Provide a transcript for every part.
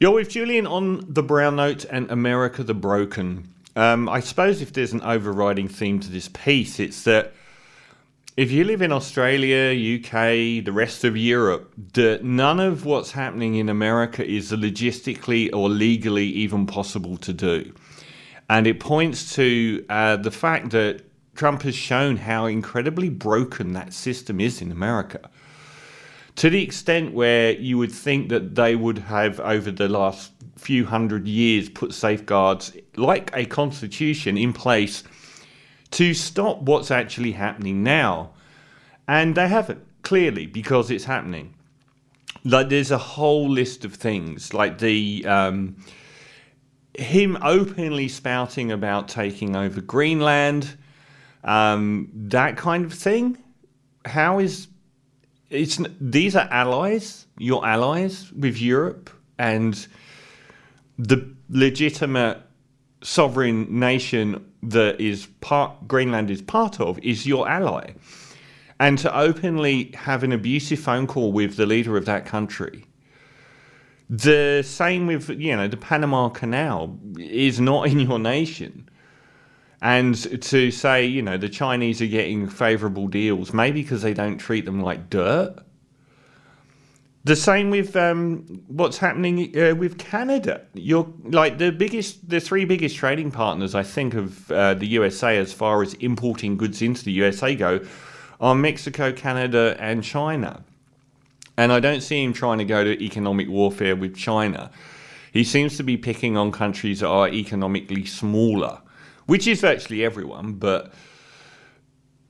You're with Julian on The Brown Note and America the Broken. I suppose if there's an overriding theme to this piece, it's that if you live in Australia, UK, the rest of Europe, that none of what's happening in America is logistically or legally even possible to do. And it points to the fact that Trump has shown how incredibly broken that system is in America. To the extent where you would think that they would have, over the last few hundred years, put safeguards like a constitution in place to stop what's actually happening now. And they haven't, clearly, because it's happening. Like, there's a whole list of things, like him openly spouting about taking over Greenland, that kind of thing. These are allies, your allies with Europe, and the legitimate sovereign nation that Greenland is part of is your ally. And to openly have an abusive phone call with the leader of that country. The same with, the Panama Canal is not in your nation. And to say, the Chinese are getting favourable deals, maybe because they don't treat them like dirt. The same with what's happening with Canada. The three biggest trading partners, I think, of the USA as far as importing goods into the USA go, are Mexico, Canada, and China. And I don't see him trying to go to economic warfare with China. He seems to be picking on countries that are economically smaller, which is virtually everyone, but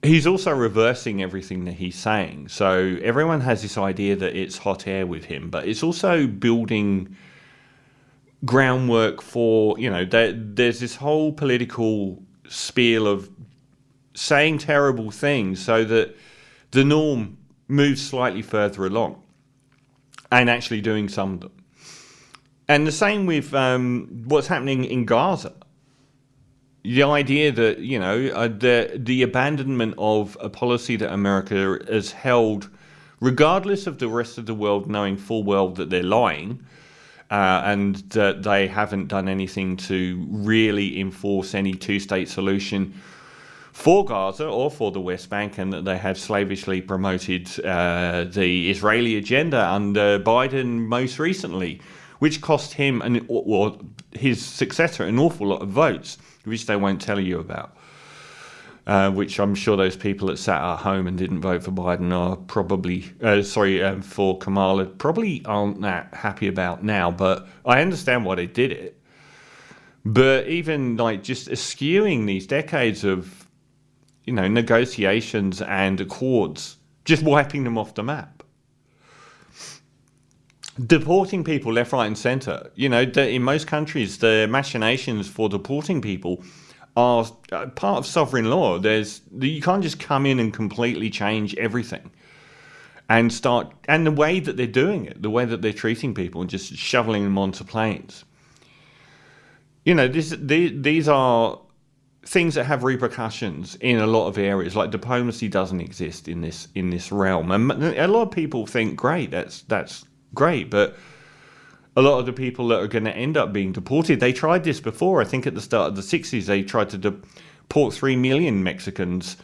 he's also reversing everything that he's saying. So everyone has this idea that it's hot air with him, but it's also building groundwork for, there's this whole political spiel of saying terrible things so that the norm moves slightly further along and actually doing some of them. And the same with what's happening in Gaza. The idea that, the abandonment of a policy that America has held, regardless of the rest of the world knowing full well that they're lying, and that they haven't done anything to really enforce any two-state solution for Gaza or for the West Bank, and that they have slavishly promoted the Israeli agenda under Biden most recently, which cost him or his successor an awful lot of votes, which they won't tell you about, which I'm sure those people that sat at home and didn't vote for Biden are probably, for Kamala, probably aren't that happy about now, but I understand why they did it. But even just eschewing these decades of, negotiations and accords, just wiping them off the map. Deporting people left, right, and centre. In most countries, the machinations for deporting people are part of sovereign law. You can't just come in and completely change everything and the way that they're doing it, the way that they're treating people and just shoveling them onto planes. These are things that have repercussions in a lot of areas. Like, diplomacy doesn't exist in this realm, and a lot of people think, great, that's great, but a lot of the people that are going to end up being deported, they tried this before. I think at the start of the 60s, they tried to deport 3 million Mexicans,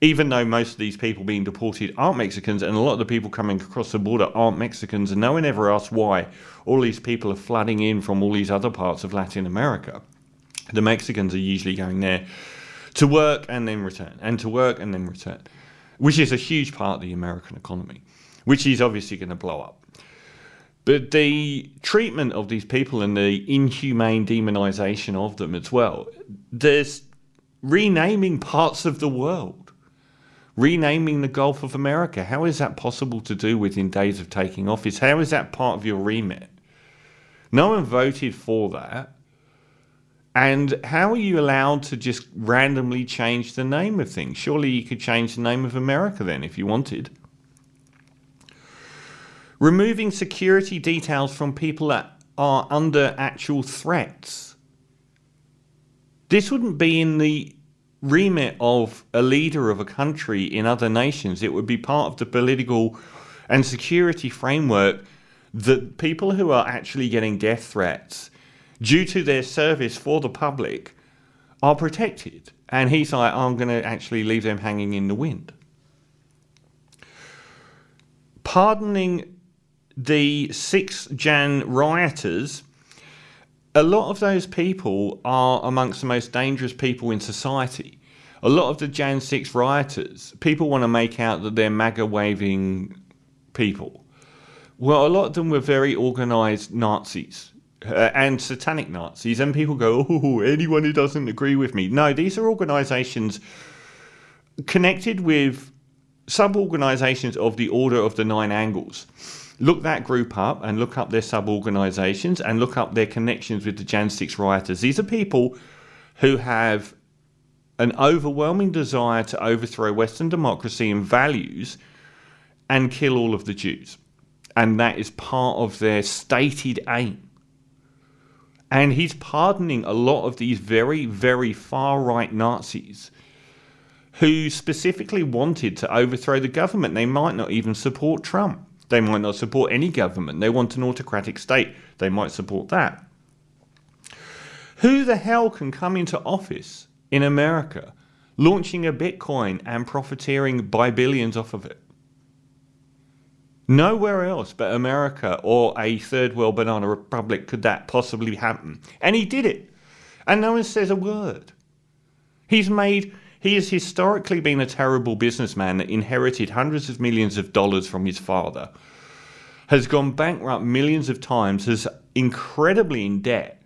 even though most of these people being deported aren't Mexicans, and a lot of the people coming across the border aren't Mexicans, and no one ever asked why all these people are flooding in from all these other parts of Latin America. The Mexicans are usually going there to work and then return, and to work and then return, which is a huge part of the American economy, which is obviously going to blow up. But the treatment of these people and the inhumane demonization of them as well, there's renaming parts of the world, renaming the Gulf of America. How is that possible to do within days of taking office? How is that part of your remit? No one voted for that. And how are you allowed to just randomly change the name of things? Surely you could change the name of America then if you wanted. Removing security details from people that are under actual threats. This wouldn't be in the remit of a leader of a country in other nations. It would be part of the political and security framework The people who are actually getting death threats due to their service for the public are protected. And he's like, I'm going to actually leave them hanging in the wind. Pardoning the 6 Jan rioters, a lot of those people are amongst the most dangerous people in society. A lot of the Jan 6 rioters, people want to make out that they're MAGA-waving people. Well, a lot of them were very organised Nazis and satanic Nazis, and people go, oh, anyone who doesn't agree with me. No, these are organisations connected with sub-organisations of the Order of the Nine Angles. Look that group up and look up their sub-organisations and look up their connections with the Jan 6 rioters. These are people who have an overwhelming desire to overthrow Western democracy and values and kill all of the Jews. And that is part of their stated aim. And he's pardoning a lot of these very, very far-right Nazis who specifically wanted to overthrow the government. They might not even support Trump. They might not support any government. They want an autocratic state. They might support that. Who the hell can come into office in America launching a Bitcoin and profiteering by billions off of it? Nowhere else but America or a third world banana republic could that possibly happen. And he did it. And no one says a word. He has historically been a terrible businessman that inherited hundreds of millions of dollars from his father, has gone bankrupt millions of times, is incredibly in debt,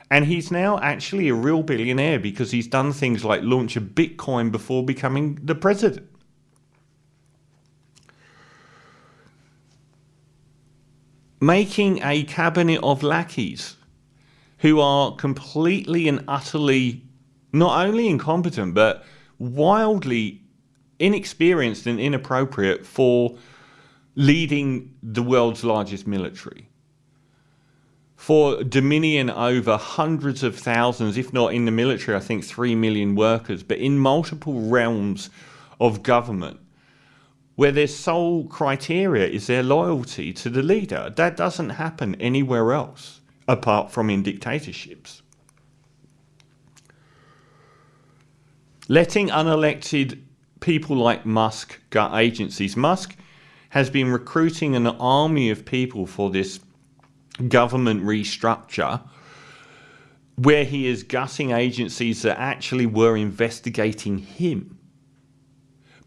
and he's now actually a real billionaire because he's done things like launch a Bitcoin before becoming the president. Making a cabinet of lackeys who are completely and utterly not only incompetent but wildly inexperienced and inappropriate for leading the world's largest military, for dominion over hundreds of thousands, if not in the military, I think 3 million workers, but in multiple realms of government, where their sole criteria is their loyalty to the leader. That doesn't happen anywhere else, apart from in dictatorships. Letting unelected people like Musk gut agencies. Musk has been recruiting an army of people for this government restructure, where he is gutting agencies that actually were investigating him.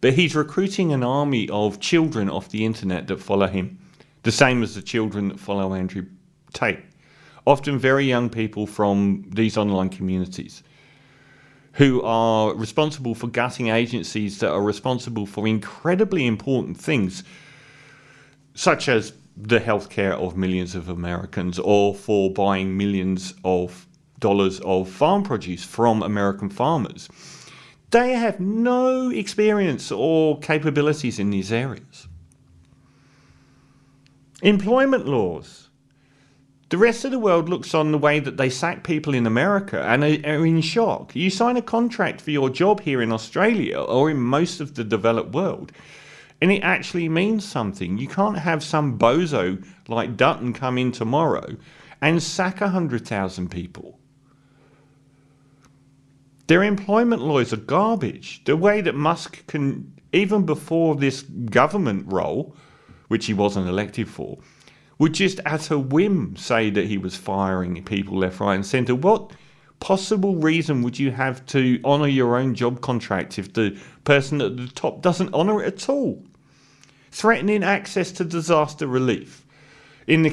But he's recruiting an army of children off the internet that follow him, the same as the children that follow Andrew Tate. Often very young people from these online communities who are responsible for gutting agencies that are responsible for incredibly important things, such as the healthcare of millions of Americans, or for buying millions of dollars of farm produce from American farmers. They have no experience or capabilities in these areas. Employment laws. The rest of the world looks on the way that they sack people in America and are in shock. You sign a contract for your job here in Australia or in most of the developed world, and it actually means something. You can't have some bozo like Dutton come in tomorrow and sack 100,000 people. Their employment laws are garbage. The way that Musk can, even before this government role, which he wasn't elected for, would just at a whim say that he was firing people left, right and centre. What possible reason would you have to honour your own job contract if the person at the top doesn't honour it at all? Threatening access to disaster relief. In the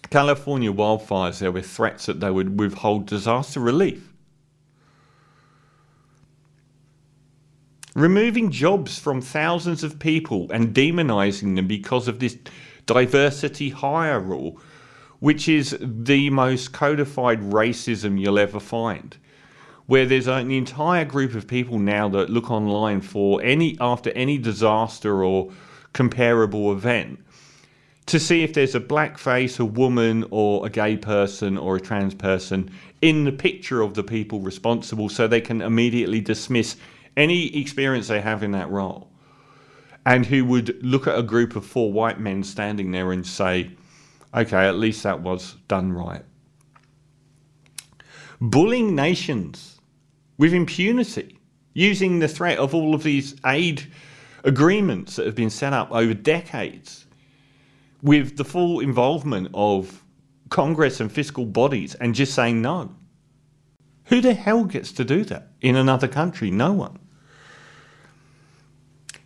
California wildfires, there were threats that they would withhold disaster relief. Removing jobs from thousands of people and demonising them because of this diversity hire rule, which is the most codified racism you'll ever find, where there's an entire group of people now that look online for after any disaster or comparable event to see if there's a black face, a woman or a gay person or a trans person in the picture of the people responsible, so they can immediately dismiss any experience they have in that role. and who would look at a group of 4 white men standing there and say, okay, at least that was done right. Bullying nations with impunity, using the threat of all of these aid agreements that have been set up over decades, with the full involvement of Congress and fiscal bodies, and just saying no. Who the hell gets to do that in another country? No one.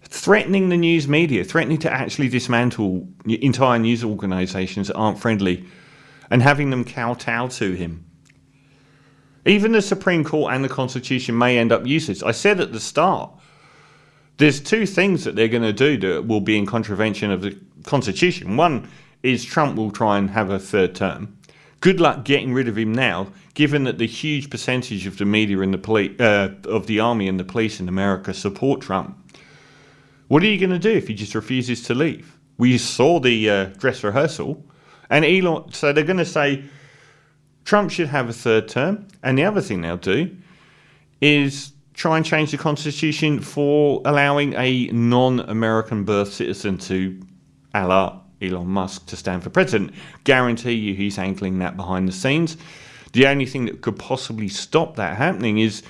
Threatening the news media, threatening to actually dismantle entire news organisations that aren't friendly, and having them kowtow to him. Even the Supreme Court and the Constitution may end up useless. I said at the start, there's 2 things that they're going to do that will be in contravention of the Constitution. One is Trump will try and have a 3rd term. Good luck getting rid of him now, given that the huge percentage of the media and of the army and the police in America support Trump. What are you going to do if he just refuses to leave? We saw the dress rehearsal, and so they're going to say Trump should have a 3rd term, and the other thing they'll do is try and change the Constitution for allowing a non-American birth citizen to, a la Elon Musk, to stand for president. Guarantee you he's angling that behind the scenes. The only thing that could possibly stop that happening is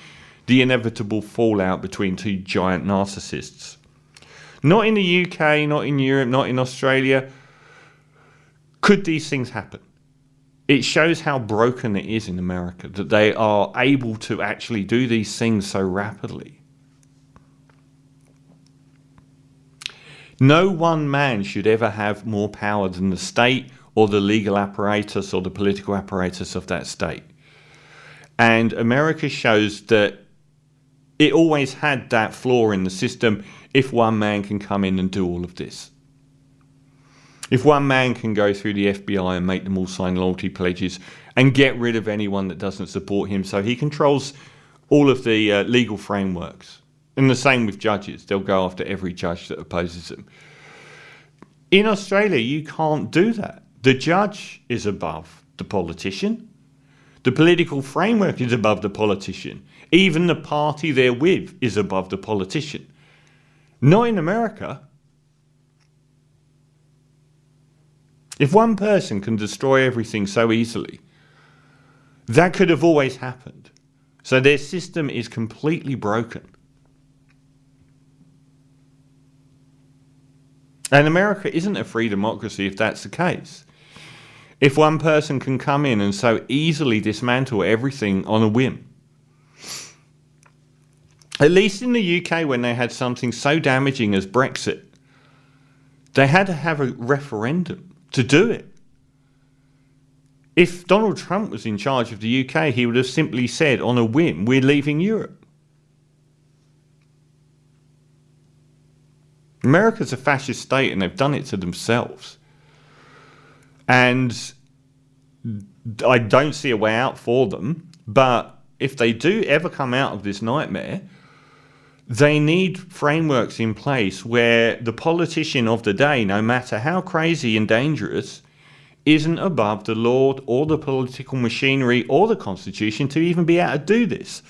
the inevitable fallout between 2 giant narcissists. Not in the UK, not in Europe, not in Australia. Could these things happen? It shows how broken it is in America, that they are able to actually do these things so rapidly. No one man should ever have more power than the state or the legal apparatus or the political apparatus of that state. And America shows that it always had that flaw in the system if one man can come in and do all of this. If one man can go through the FBI and make them all sign loyalty pledges and get rid of anyone that doesn't support him, so he controls all of the legal frameworks. And the same with judges. They'll go after every judge that opposes them. In Australia, you can't do that. The judge is above the politician. The political framework is above the politician. Even the party they're with is above the politician. Not in America. If one person can destroy everything so easily, that could have always happened. So their system is completely broken. And America isn't a free democracy if that's the case. If one person can come in and so easily dismantle everything on a whim. At least in the UK, when they had something so damaging as Brexit, they had to have a referendum to do it. If Donald Trump was in charge of the UK, he would have simply said on a whim, we're leaving Europe. America's a fascist state and they've done it to themselves. And I don't see a way out for them, but if they do ever come out of this nightmare, they need frameworks in place where the politician of the day, no matter how crazy and dangerous, isn't above the law or the political machinery or the Constitution to even be able to do this.